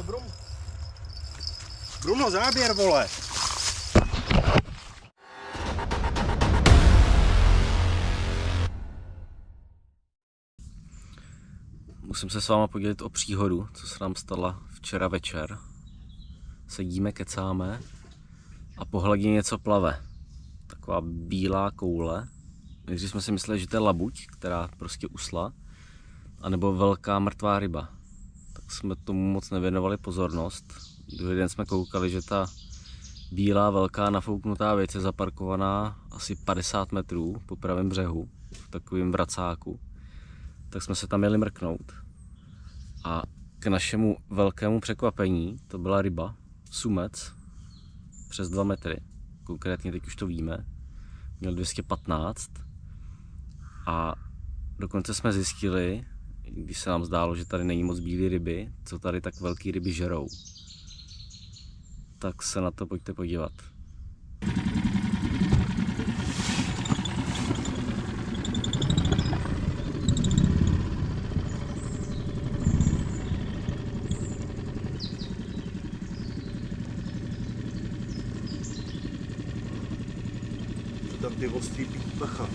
Vole, Bruno, záběr, vole! Musím se s váma podělit o příhodu, co se nám stala včera večer. Sedíme, kecáme a po hladině něco plave. Taková bílá koule. Nejdřív jsme si mysleli, že to je labuť, která prostě usla, anebo velká mrtvá ryba. Tak jsme tomu moc nevěnovali pozornost. Druhý den jsme koukali, že ta bílá velká nafouknutá věc je zaparkovaná asi 50 metrů po pravém břehu, v takovém vracáku. Tak jsme se tam jeli mrknout. A k našemu velkému překvapení to byla ryba, sumec, přes 2 metry. Konkrétně teď už to víme. Měl 215. A dokonce jsme zjistili, když se nám zdálo, že tady není moc bílé ryby, co tady tak velké ryby žerou. Tak se na to pojďte podívat. To tam ty ostrý bacha.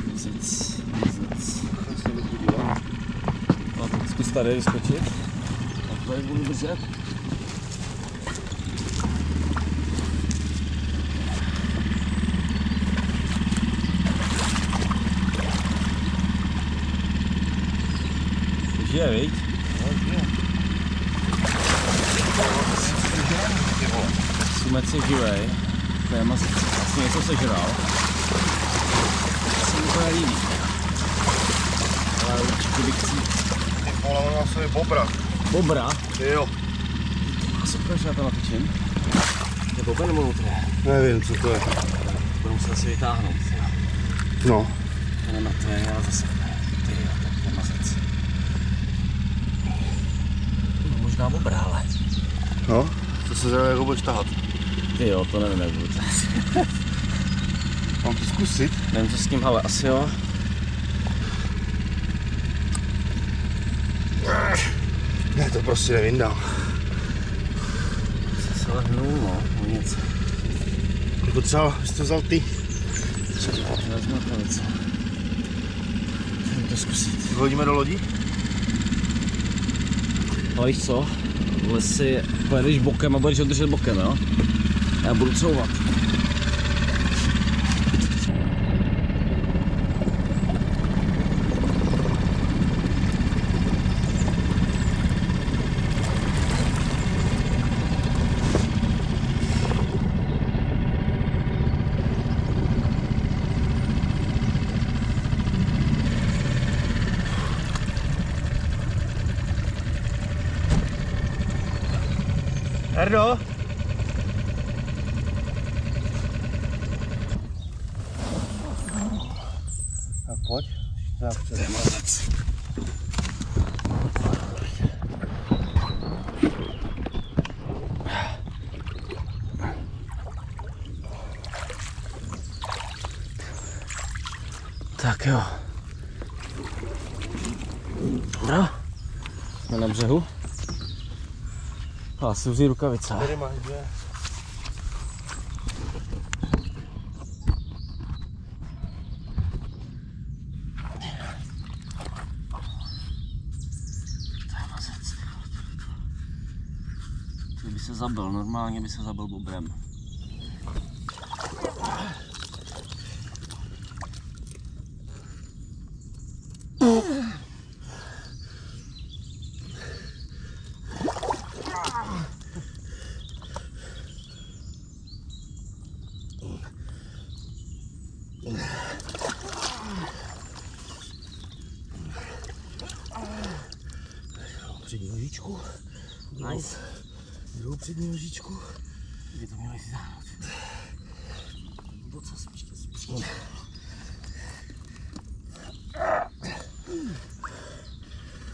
Mizec. No, tak zkus tady vyskočit. A tady budu držet. Žije, viď? No, žije. Sumec je živej. To je vlastně něco sežral. To se mi to nelíbí. Ale určitě bych chci... Ty vole, on má sobě bobra. Bobra? Jo. A super, že já to natočím. Je bobra nebo nutré? Nevím, co to je. Budu muset si vytáhnout. Jo. No. To je mrtvé, ale zase ty jo, tak je mazec. No, možná bobra, ale... No, to se zjevá, jak ho budeš tahat. Ty jo, to nevím, jak budu to. Mám to zkusit? Nevím, co s tím, ale asi jo. Ne, to prostě nevyndám. Se lehnul, no, o něco. Jako třeba, jsi to vzal ty. Vezmu pravice. Můžu to zkusit. Hodíme do lodí? Ale víš co? Tohle si pojedeš bokem a budeš ho držet bokem, jo? Já budu couvat. Erdo? Tak pojď. To je mazec. Tak jo. Dobrá. Jsme na břehu. A si vzít rukavice. Tady máš dvě. To by se zabil, normálně by se zabil bobrem. Přední nožičku. Nice. Druhou přední nožičku. Kdyby to měli vytáhnout. Docela spíš.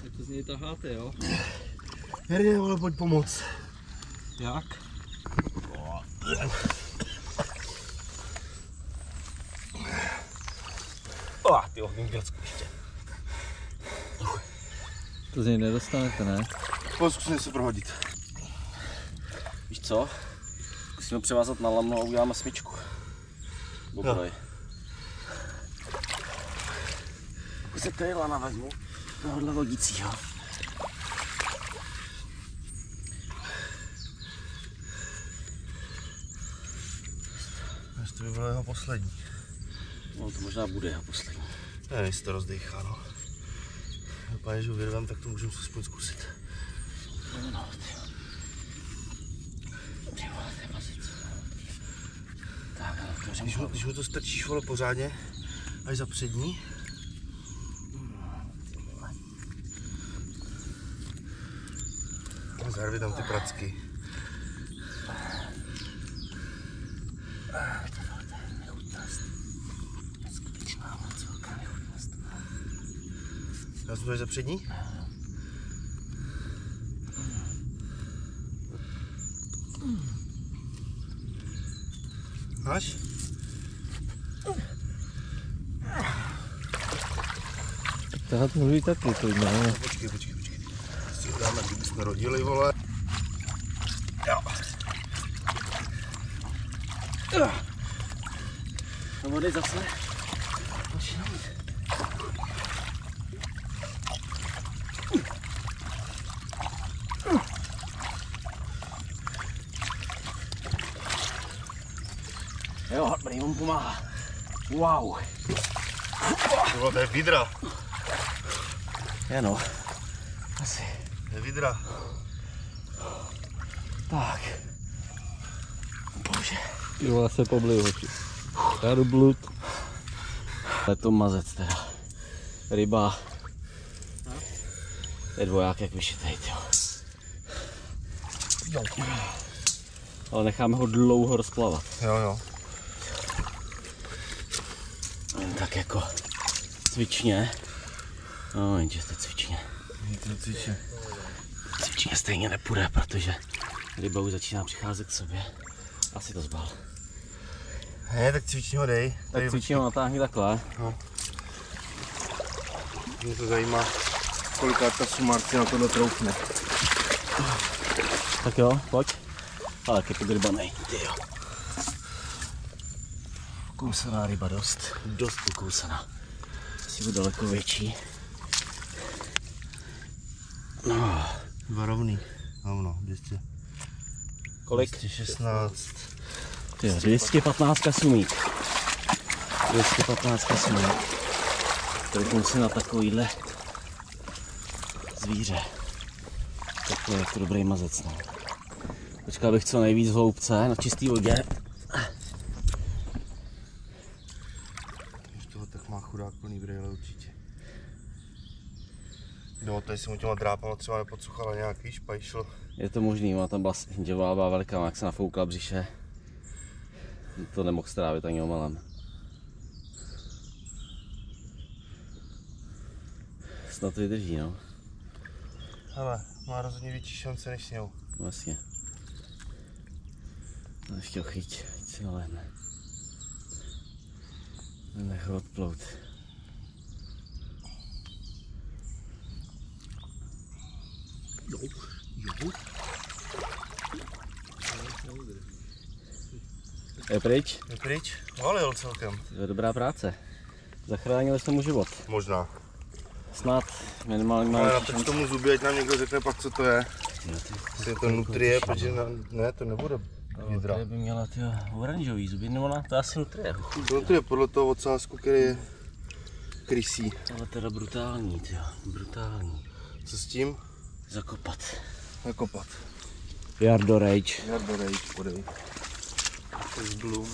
Jak to z něj taháte, jo? Herně, ale pojď pomoct. Jak? Tyjo, Hingersku ještě. To z něj nedostanete, ne? Zkusím se prohodit. Víš co? Musíme převázat na lamno a uděláme smyčku. Dobrý. Se tady lana vezmu, tohohle vodícího. To by bylo jeho poslední. No to možná bude jeho poslední. Ne, jestli to rozdechá, no. Dopadne, že ho vyrvem, tak to můžeme aspoň zkusit. No, ty vole, to je mazec. Tak, ale když mu to strčíš, vole, pořádně, až za přední. Zarvi tam ty pracky. Já jsem za přední? Máš? Tahat můžu taky, to ne? Počkej. Si ho dáme, kdyby jsme rodili, vole. Jo. No vody zase. Jo, dobrý, on pomáhá. Wow. To je vidra. Jenom. Asi. To je vidra. Tak. Bože. Jo, se pobliju, hoči. Já jdu blud. Je to mazec teda. Ryba. Je dvoják jak vyšitej, jo. Ale necháme ho dlouho rozplavat. Jo. Jen tak jako cvičně. No, jenže to cvičně. Cvičně stejně nepůjde, protože ryba už začíná přicházet k sobě. Asi to zbal. Ne, tak cvičně ho dej. Tak cvičně ho natáhni takhle. No. Mě to zajímá, kolikrát ta sumarci na to dotroufne. Tak jo, pojď. Ale jak je pogrybanej, tyjo. Kousaná ryba dost ukousaná. Asi bude daleko větší. No. Varovný. Ano, 200. Kolik? 216. Tyjo, 215 sumík. 215 sumík. Troufnu si na takovýhle zvíře. Tak to je jako dobrý mazec, no. Počkal bych co nejvíc v hloubce, na čistý vodě. Už toho tak má chudák plný brejle určitě. No, tady si mu těma drápama třeba nepodsuchala nějak, víš, pajšl. Je to možný, má tam děvá veliká, jak se nafoukla břiše. To nemohl strávit ani omalem. Snad vydrží, no. Hele, má rozhodně větší šance než s něj. Vlastně. No ještě ho chyť, ať si nalehne. Nech ho odplout. Jo. Je pryč? Je pryč? Valil celkem. To je dobrá práce. Zachránili jsme mu život. Možná. Snad minimálně má Ale lepší natrč tomu zuby, ať nám někdo řekne pak, co to je. šanci. Jestli je to nutrie, protože ne, to nebude vidra. Tady by měla ty oranžový zuby, nebo na to asi nutrie. To nutrie podle toho ocásku, který je krysí. Ale teda brutální, tyjo, brutální. Co s tím? Zakopat. Nakopat. Jardo Rage. Jardo Rage, podej. To je z Bloom.